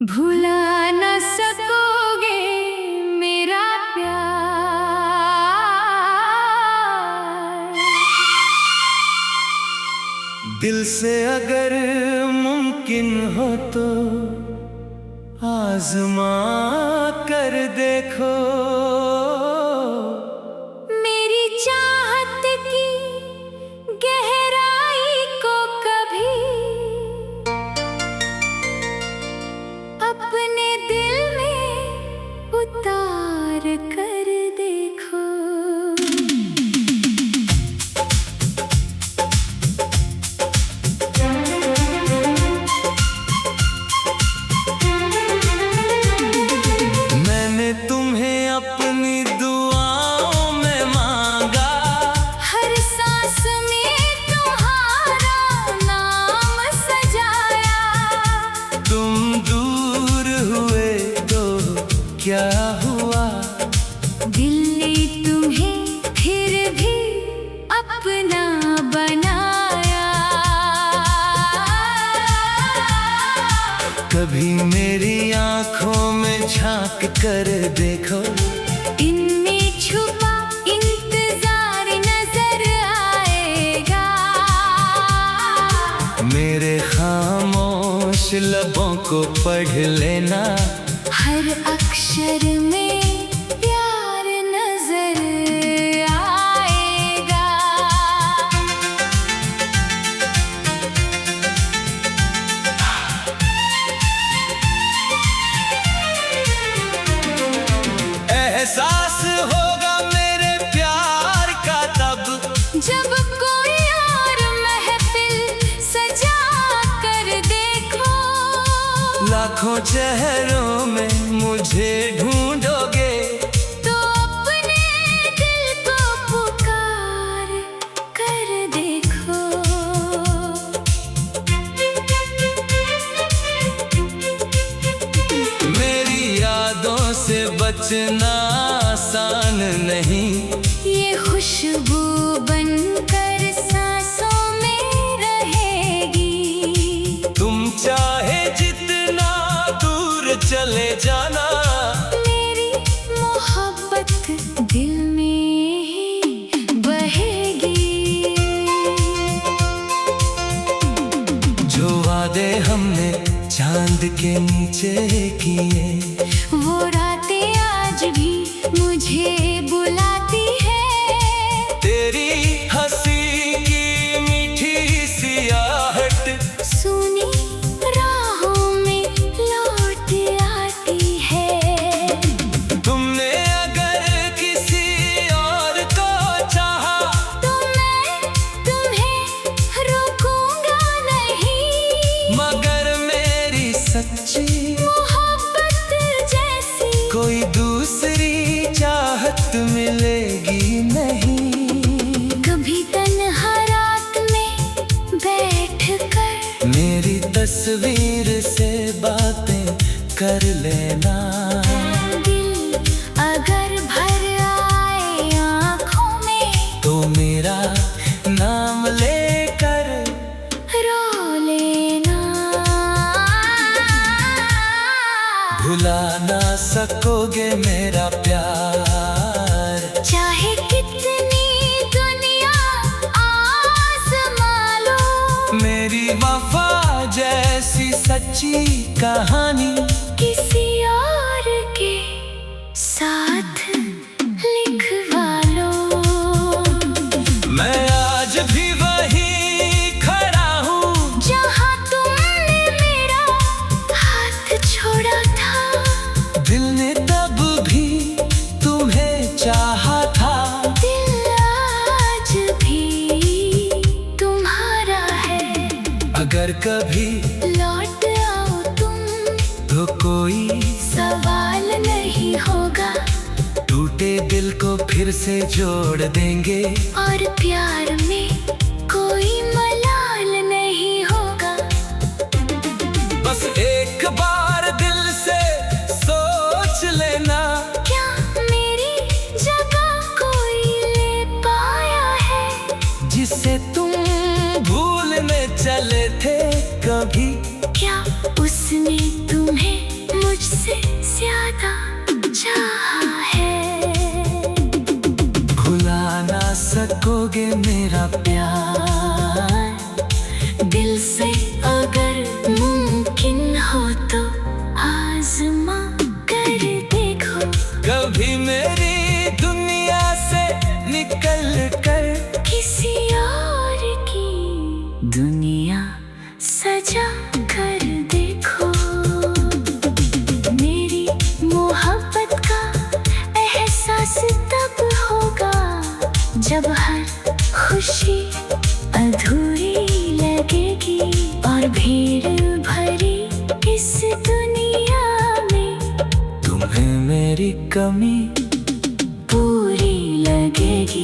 भुला न सकोगे मेरा प्यार। दिल से अगर मुमकिन हो तो आजमा कर देखो। मेरी चाहत की गहराई को कभी अपने दिल में उतार कर देखो। मैंने तुम्हें अपनी दुआओं में मांगा, हर सांस में तुम्हारा नाम सजाया। तुम दूर हुए तो क्या हुआ, दिल ने तुम्हें फिर भी अपना बनाया। कभी मेरी आंखों में झांक कर देखो। इनमें छुपा इंतजार नजर आएगा। मेरे खामोश लबों को पढ़ लेना, हर अक्षर में प्यार नजर आएगा। एहसास होगा मेरे प्यार का तब, जब कोई और महफिल सजा कर देखो। लाखों चेहरों में मुझे ढूंढोगे, तो अपने दिल को पुकार कर देखो। मेरी यादों से बचना आसान नहीं। ये खुशबू बनकर सांसों में रहेगी। तुम चाहे जितना दूर चले जाना, मेरी मोहब्बत दिल में ही बहेगी। जो वादे हमने चांद के नीचे किए, वो रातें आज भी मुझे बुलाती है। तेरी हंसी की मीठी सी आहट सुनी राहों में लौट आती है। तुमने अगर किसी और को चाहा, तो मैं तुम्हें रोकूंगा नहीं। मगर मेरी सच्ची मोहब्बत जैसी कोई दूसरी चाहत मिलेगी नहीं। कभी तन्हा रात में बैठकर मेरी तस्वीर से बातें कर लेना, दिल अगर भर आए आँखों में तो मेरा नाम लेकर रो लेना। भुला ना सकोगे मेरा प्यार। चाहे कितनी दुनिया आज़मा लो, मेरी वफा जैसी सच्ची कहानी किसी और के साथ लिखवा लो। मैं आज भी वही खड़ा हूँ, जहाँ तुमने मेरा हाथ छोड़ा था। दिल ने तब भी तुम्हें चाहा था। दिल आज भी तुम्हारा है। अगर कभी लौट आओ तुम, तो कोई सवाल नहीं होगा। टूटे दिल को फिर से जोड़ देंगे, और प्यार में कोई मलाल नहीं होगा। बस एक बार दिल से सोच लेना, क्या मेरी जगह कोई ले पाया है? जिसे तुम भूलने चले थे कभी। क्या उसने तुम्हें ज्यादा चाहा है। भुला ना सकोगे मेरा प्यार, दिल से अगर मुमकिन हो तो आजमा कर देखो। कभी मेरी दुनिया से निकल कर किसी और की दुनिया सजा कर देखो। मेरी मोहब्बत का एहसास तब होगा जब हर खुशी अधूरी लगेगी और भीड़ भरी इस दुनिया में तुम्हें मेरी कमी पूरी लगेगी।